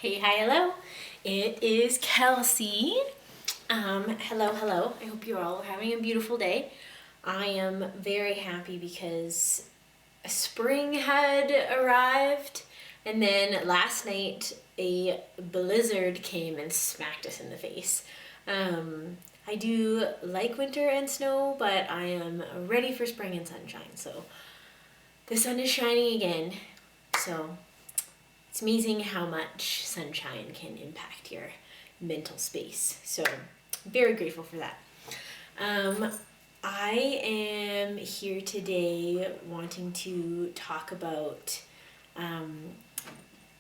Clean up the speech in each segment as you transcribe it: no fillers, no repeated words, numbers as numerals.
Hey, hi, hello. It is Kelsey. Hello. I hope you're all having a beautiful day. I am very happy because spring had arrived, and then last night a blizzard came and smacked us in the face. I do like winter and snow, but I am ready for spring and sunshine. So the sun is shining again. So it's amazing how much sunshine can impact your mental space. So, very grateful for that. I am here today wanting to talk about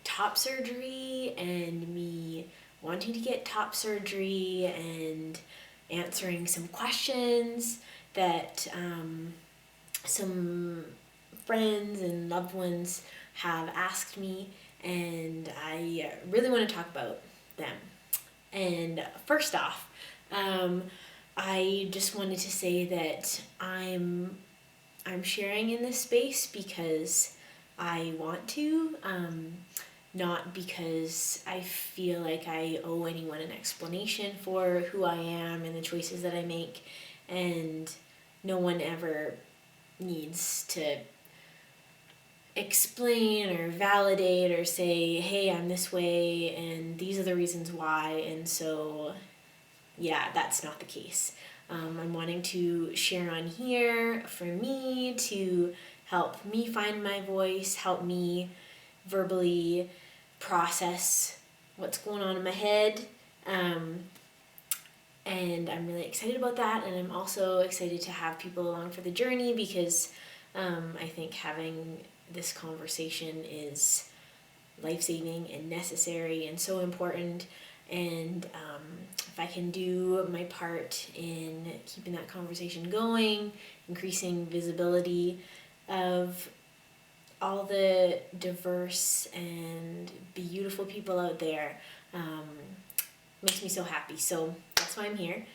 top surgery and me wanting to get top surgery and answering some questions that some friends and loved ones have asked me, and I really want to talk about them. And first off, I just wanted to say that I'm sharing in this space because I want to, not because I feel like I owe anyone an explanation for who I am and the choices that I make, and no one ever needs to explain or validate or say, hey, I'm this way and these are the reasons why. And so, yeah, that's not the case. I'm wanting to share on here for me to help me find my voice, help me verbally process what's going on in my head. And I'm really excited about that. And I'm also excited to have people along for the journey because I think having this conversation is life-saving and necessary and so important. And if I can do my part in keeping that conversation going, increasing visibility of all the diverse and beautiful people out there, makes me so happy. So that's why I'm here.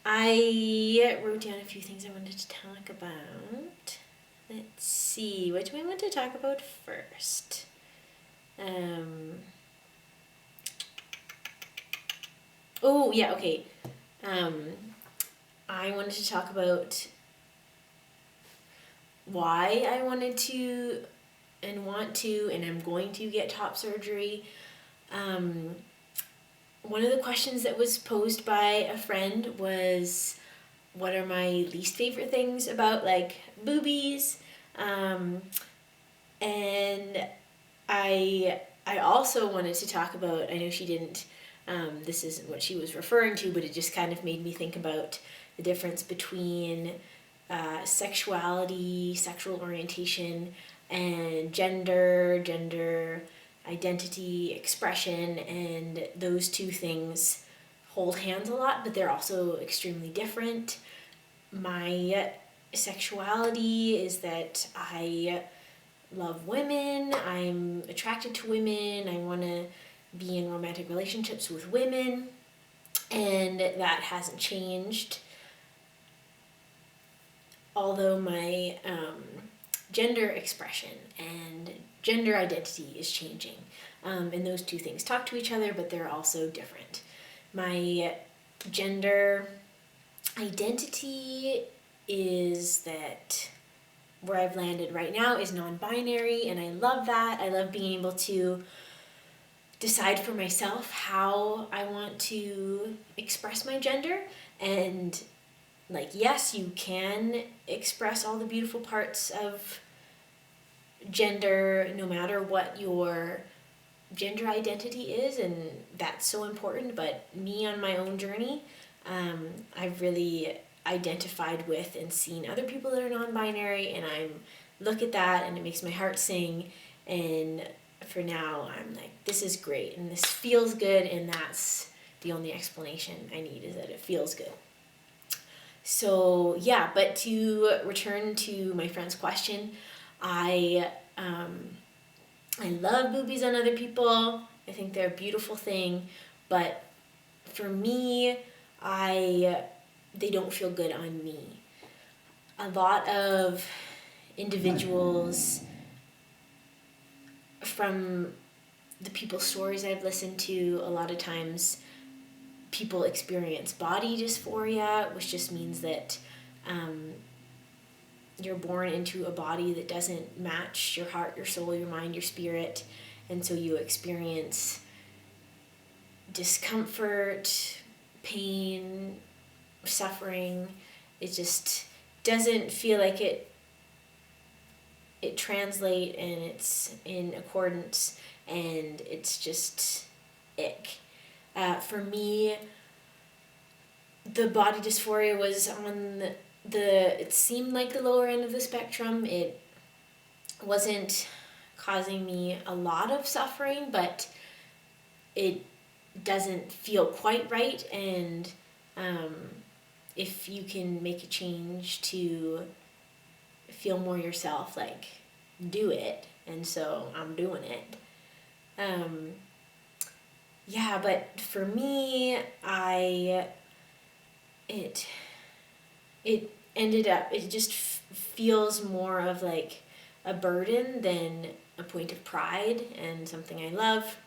I wrote down a few things I wanted to talk about. Let's see, what do I want to talk about first? Oh, yeah, okay. I wanted to talk about why I wanted to and want to and I'm going to get top surgery. One of the questions that was posed by a friend was, what are my least favorite things about, like, boobies? And I also wanted to talk about, I know she didn't, this isn't what she was referring to, but it just kind of made me think about the difference between sexuality, sexual orientation, and gender identity, expression, and those two things hold hands a lot, but they're also extremely different. My sexuality is that I love women, I'm attracted to women, I want to be in romantic relationships with women, and that hasn't changed. Although my gender expression and gender identity is changing. And those two things talk to each other, but they're also different. My gender identity is that where I've landed right now is non-binary, and I love that. I love being able to decide for myself how I want to express my gender. And, like, yes, you can express all the beautiful parts of gender no matter what your gender identity is, and that's so important. But me, on my own journey, I've really identified with and seen other people that are non-binary, and I look at that and it makes my heart sing. And for now, I'm like, this is great and this feels good, and that's the only explanation I need, is that it feels good. So yeah, but to return to my friend's question, I love boobies on other people. I think they're a beautiful thing, but for me, they don't feel good on me. A lot of individuals from the people's stories I've listened to, a lot of times people experience body dysphoria, which just means that you're born into a body that doesn't match your heart, your soul, your mind, your spirit, and so you experience discomfort, pain, suffering. It just doesn't feel like it translate, and it's in accordance, and it's just ick. For me, the body dysphoria was on it seemed like the lower end of the spectrum. It wasn't causing me a lot of suffering, but it doesn't feel quite right, and if you can make a change to feel more yourself, like, do it. And so I'm doing it. Yeah, but for me, it ended up, it just feels more of like a burden than a point of pride and something I love.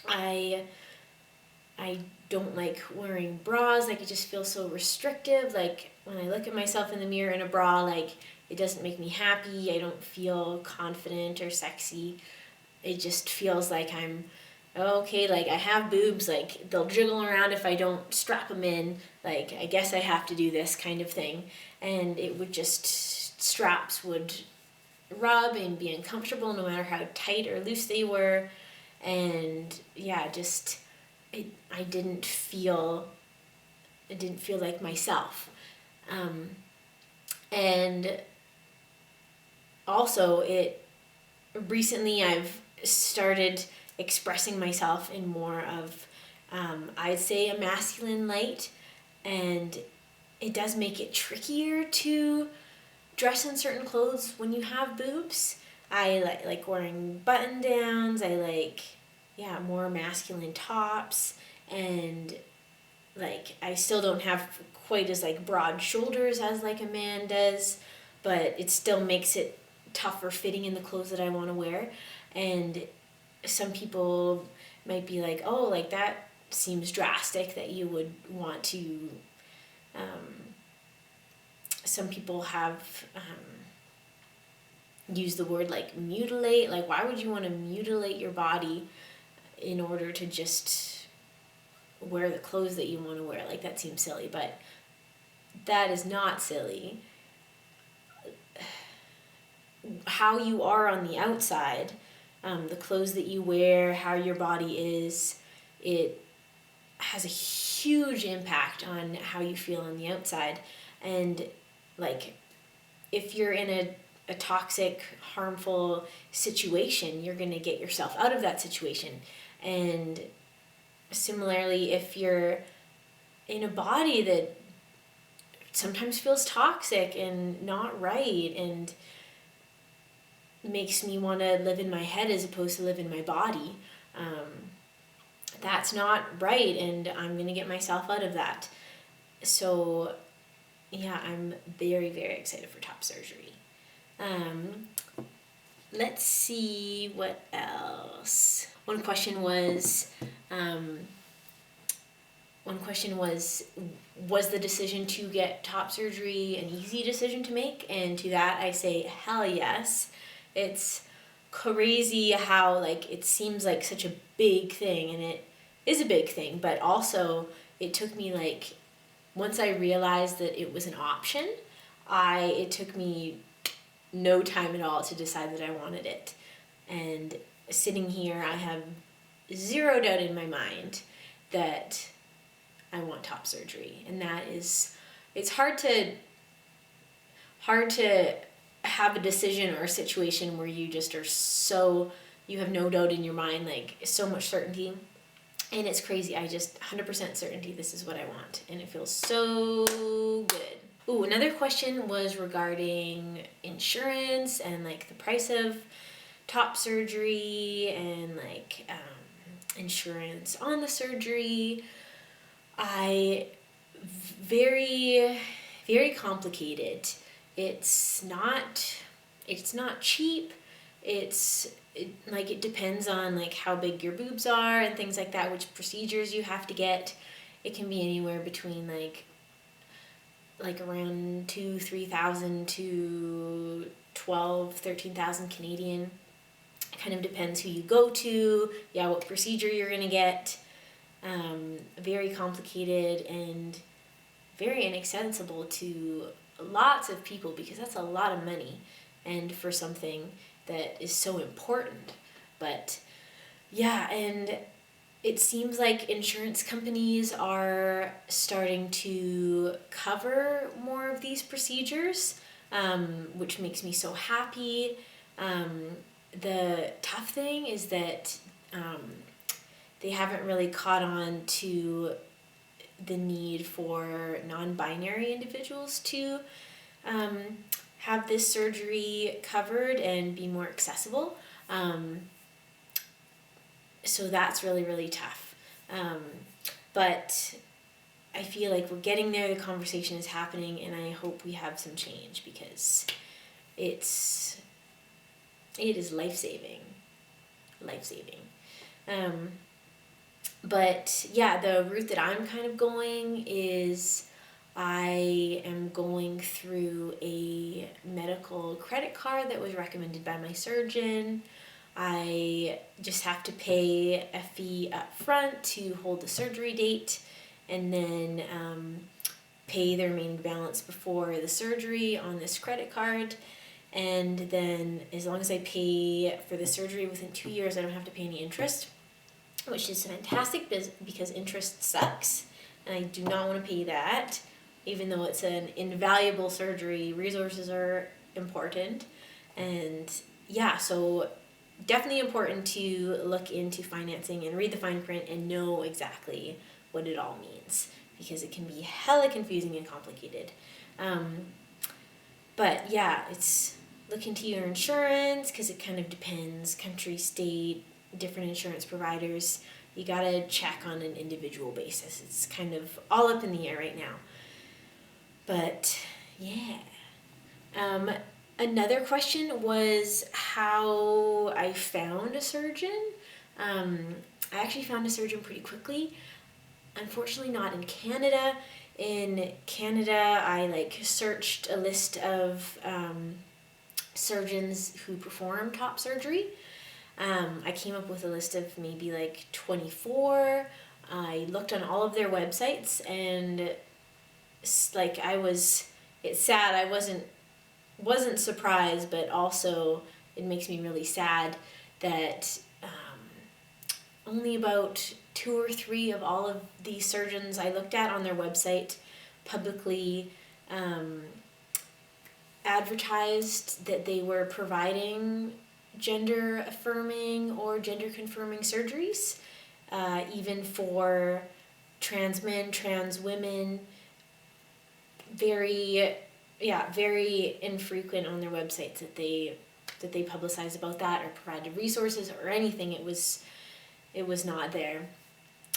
I don't like wearing bras. Like, it just feels so restrictive. Like, when I look at myself in the mirror in a bra, like, it doesn't make me happy. I don't feel confident or sexy. It just feels like I'm, okay, like, I have boobs, like, they'll jiggle around if I don't strap them in. Like, I guess I have to do this kind of thing. And it would just, straps would rub and be uncomfortable no matter how tight or loose they were. And yeah, just, I didn't feel like myself. And also, recently I've started expressing myself in more of, I'd say, a masculine light, and it does make it trickier to dress in certain clothes when you have boobs. I like wearing button downs. I like, more masculine tops, and like, I still don't have quite as like broad shoulders as like a man does, but it still makes it tougher fitting in the clothes that I want to wear. And some people might be like, oh, like, that seems drastic that you would want to, some people have used the word like mutilate. Like, why would you want to mutilate your body in order to just wear the clothes that you want to wear? Like, that seems silly, but that is not silly. How you are on the outside, the clothes that you wear, how your body is, it has a huge impact on how you feel on the outside. And like, if you're in a toxic, harmful situation, you're going to get yourself out of that situation. And similarly, if you're in a body that sometimes feels toxic and not right and makes me want to live in my head as opposed to live in my body, that's not right, and I'm going to get myself out of that. So yeah, I'm very, very excited for top surgery. Let's see what else. One question was the decision to get top surgery an easy decision to make? And to that I say, hell yes. It's crazy how, like, it seems like such a big thing, and it is a big thing, but also it took me, like, once I realized that it was an option, it took me no time at all to decide that I wanted it. And sitting here, I have zero doubt in my mind that I want top surgery. And that is, it's hard to have a decision or a situation where you just are you have no doubt in your mind, like, so much certainty. And it's crazy. I just 100% certainty this is what I want. And it feels so good. Ooh, another question was regarding insurance and, like, the price of top surgery and, like, insurance on the surgery. Very, very complicated. It's not cheap. it depends on like how big your boobs are and things like that, which procedures you have to get. It can be anywhere between like around 2,000-3,000 to 12,000-13,000 Canadian. It kind of depends who you go to, what procedure you're gonna get. Very complicated and very inaccessible to lots of people, because that's a lot of money, and for something that is so important. But and it seems like insurance companies are starting to cover more of these procedures, which makes me so happy. The tough thing is that they haven't really caught on to the need for non-binary individuals to have this surgery covered and be more accessible. So that's really, really tough. But I feel like we're getting there, the conversation is happening, and I hope we have some change, because it is life-saving. But the route that I'm kind of going is I am going through a medical credit card that was recommended by my surgeon. I just have to pay a fee up front to hold the surgery date, and then pay the remaining balance before the surgery on this credit card. And then as long as I pay for the surgery within 2 years, I don't have to pay any interest, which is fantastic because interest sucks, and I do not want to pay that. Even though it's an invaluable surgery, resources are important. And so definitely important to look into financing and read the fine print and know exactly what it all means, because it can be hella confusing and complicated. But it's look into your insurance, because it kind of depends, country, state, different insurance providers. You gotta check on an individual basis. It's kind of all up in the air right now. But another question was how I found a surgeon. I actually found a surgeon pretty quickly. Unfortunately, not in Canada. In Canada, I searched a list of surgeons who perform top surgery. I came up with a list of maybe 24. I looked on all of their websites, and it's sad. I wasn't surprised, but also it makes me really sad that only about 2 or 3 of all of the surgeons I looked at on their website publicly advertised that they were providing gender affirming or gender confirming surgeries, even for trans men, trans women. Very infrequent on their websites that they publicize about that or provided resources or anything. It was not there.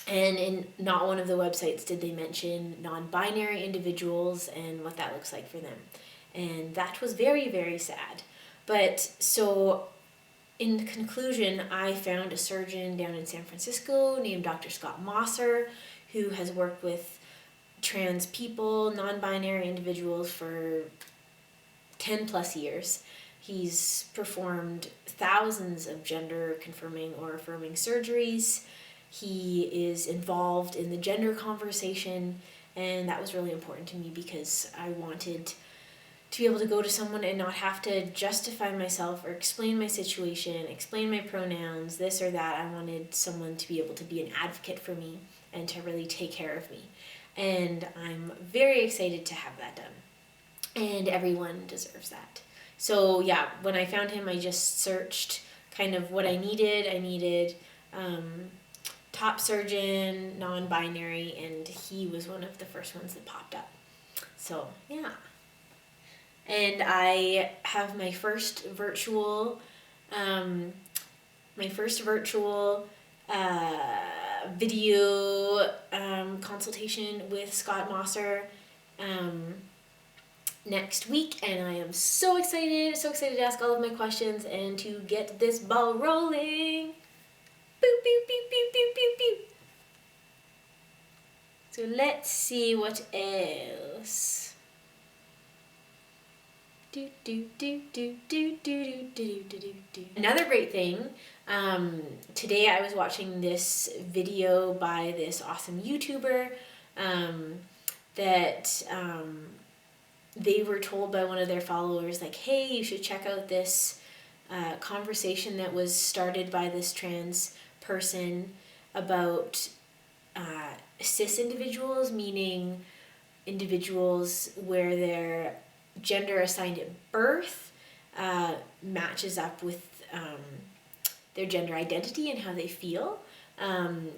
And in not one of the websites did they mention non-binary individuals and what that looks like for them. And that was very, very sad. But so in conclusion, I found a surgeon down in San Francisco named Dr. Scott Mosser, who has worked with trans people, non-binary individuals for 10 plus years. He's performed thousands of gender confirming or affirming surgeries. He is involved in the gender conversation, and that was really important to me because I wanted to be able to go to someone and not have to justify myself or explain my situation, explain my pronouns, this or that. I wanted someone to be able to be an advocate for me and to really take care of me. And I'm very excited to have that done. And everyone deserves that. So when I found him, I just searched kind of what I needed. I needed top surgeon, non-binary, and he was one of the first ones that popped up. So and I have my first virtual video consultation with Scott Mosser next week, and I am so excited to ask all of my questions and to get this ball rolling. Boop, boop, boop, boop, boop, boop, boop. So let's see what else. Another great thing, today I was watching this video by this awesome YouTuber that they were told by one of their followers, like, hey, you should check out this conversation that was started by this trans person about cis individuals, meaning individuals where their gender assigned at birth matches up with their gender identity and how they feel, and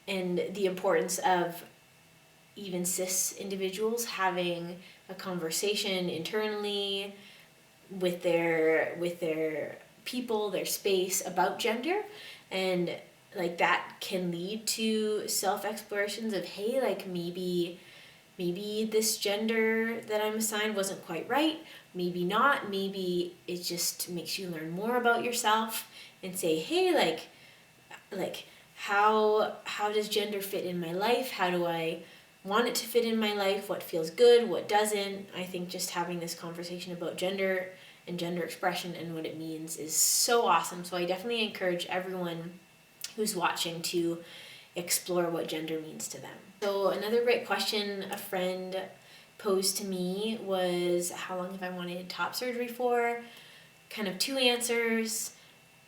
the importance of even cis individuals having a conversation internally with their people, their space about gender, and like that can lead to self-explorations of, hey, like maybe this gender that I'm assigned wasn't quite right, maybe not, maybe it just makes you learn more about yourself and say, hey, like how does gender fit in my life? How do I want it to fit in my life? What feels good, what doesn't? I think just having this conversation about gender and gender expression and what it means is so awesome. So I definitely encourage everyone who's watching to explore what gender means to them. So another great question a friend posed to me was, how long have I wanted top surgery for? Kind of two answers.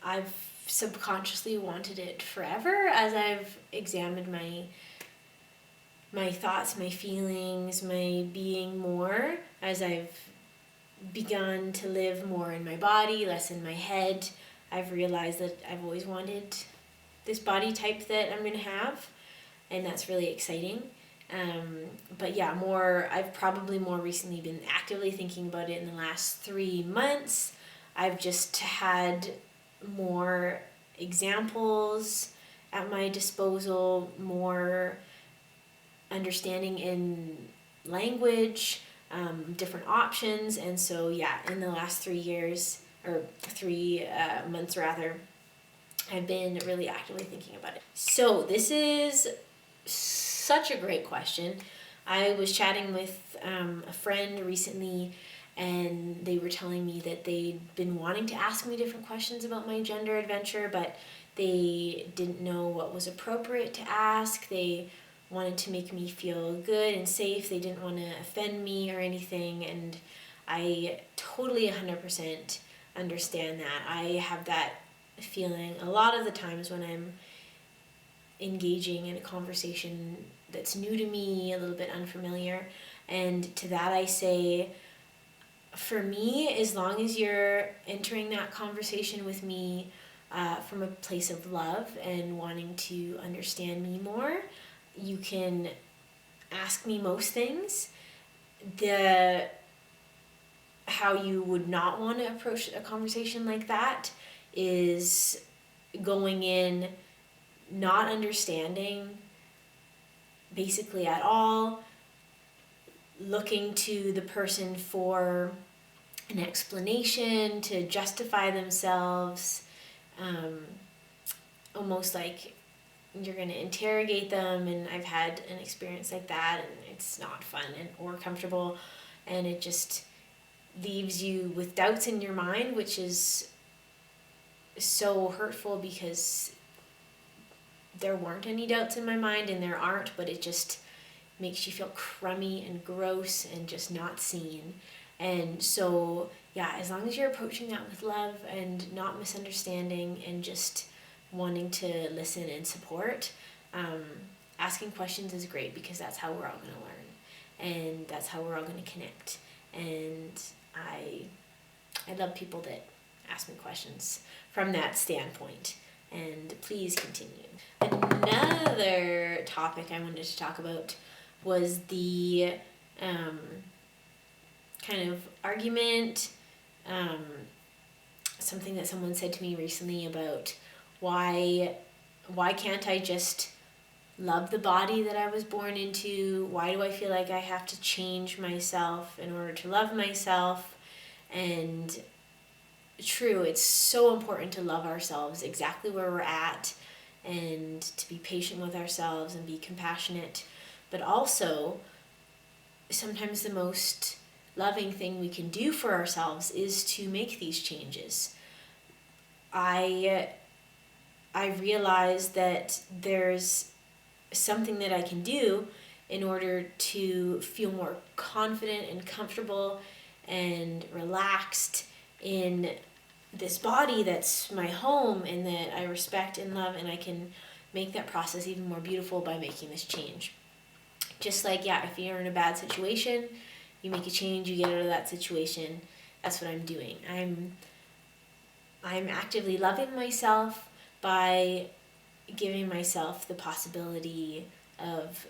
I've subconsciously wanted it forever as I've examined my thoughts, my feelings, my being more, as I've begun to live more in my body, less in my head. I've realized that I've always wanted this body type that I'm going to have, and that's really exciting. But yeah, I've probably more recently been actively thinking about it in the last 3 months. I've just had more examples at my disposal, more understanding in language, different options, and so yeah, in the last 3 years, or 3 months rather, I've been really actively thinking about it. So this is such a great question. I was chatting with a friend recently, and they were telling me that they'd been wanting to ask me different questions about my gender adventure, but they didn't know what was appropriate to ask. They wanted to make me feel good and safe. They didn't want to offend me or anything, and I totally 100% understand that. I have that feeling a lot of the times when I'm engaging in a conversation that's new to me, a little bit unfamiliar, and to that I say, for me, as long as you're entering that conversation with me from a place of love and wanting to understand me more, you can ask me most things. How you would not want to approach a conversation like that is going in not understanding basically at all, looking to the person for an explanation to justify themselves, almost like you're going to interrogate them, and I've had an experience like that, and it's not fun or comfortable, and it just leaves you with doubts in your mind, which is so hurtful because there weren't any doubts in my mind, and there aren't, but it just makes you feel crummy and gross and just not seen. And so yeah, as long as you're approaching that with love and not misunderstanding and just wanting to listen and support, asking questions is great, because that's how we're all going to learn, and that's how we're all going to connect. And I love people that ask me questions from that standpoint, and please continue. Another topic I wanted to talk about was the kind of argument, something that someone said to me recently about why can't I just love the body that I was born into? Why do I feel like I have to change myself in order to love myself? And true, it's so important to love ourselves exactly where we're at and to be patient with ourselves and be compassionate. But also, sometimes the most loving thing we can do for ourselves is to make these changes. I realize that there's something that I can do in order to feel more confident and comfortable and relaxed in this body that's my home and that I respect and love, and I can make that process even more beautiful by making this change. Just like, if you're in a bad situation, you make a change, you get out of that situation. That's what I'm doing. I'm actively loving myself by giving myself the possibility of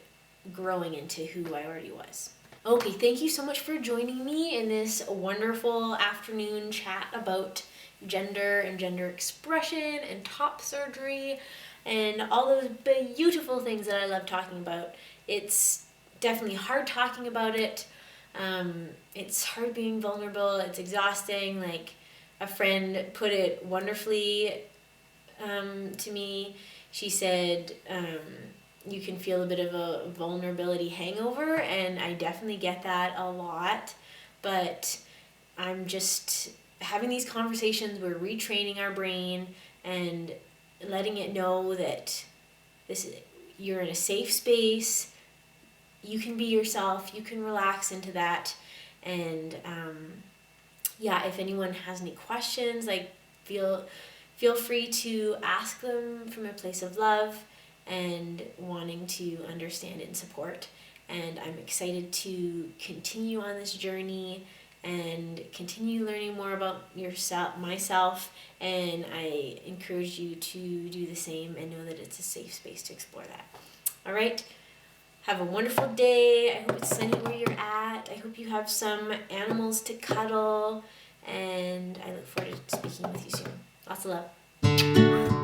growing into who I already was. Okay, thank you so much for joining me in this wonderful afternoon chat about gender and gender expression and top surgery and all those beautiful things that I love talking about. It's definitely hard talking about it. It's hard being vulnerable. It's exhausting. Like, a friend put it wonderfully to me. She said, you can feel a bit of a vulnerability hangover, and I definitely get that a lot. But I'm just having these conversations, we're retraining our brain and letting it know that you're in a safe space, you can be yourself, you can relax into that. And if anyone has any questions, like, feel free to ask them from a place of love and wanting to understand and support. And I'm excited to continue on this journey and continue learning more about myself, and I encourage you to do the same and know that it's a safe space to explore that. All right, have a wonderful day. I hope it's sunny where you're at. I hope you have some animals to cuddle, and I look forward to speaking with you soon. Lots of love.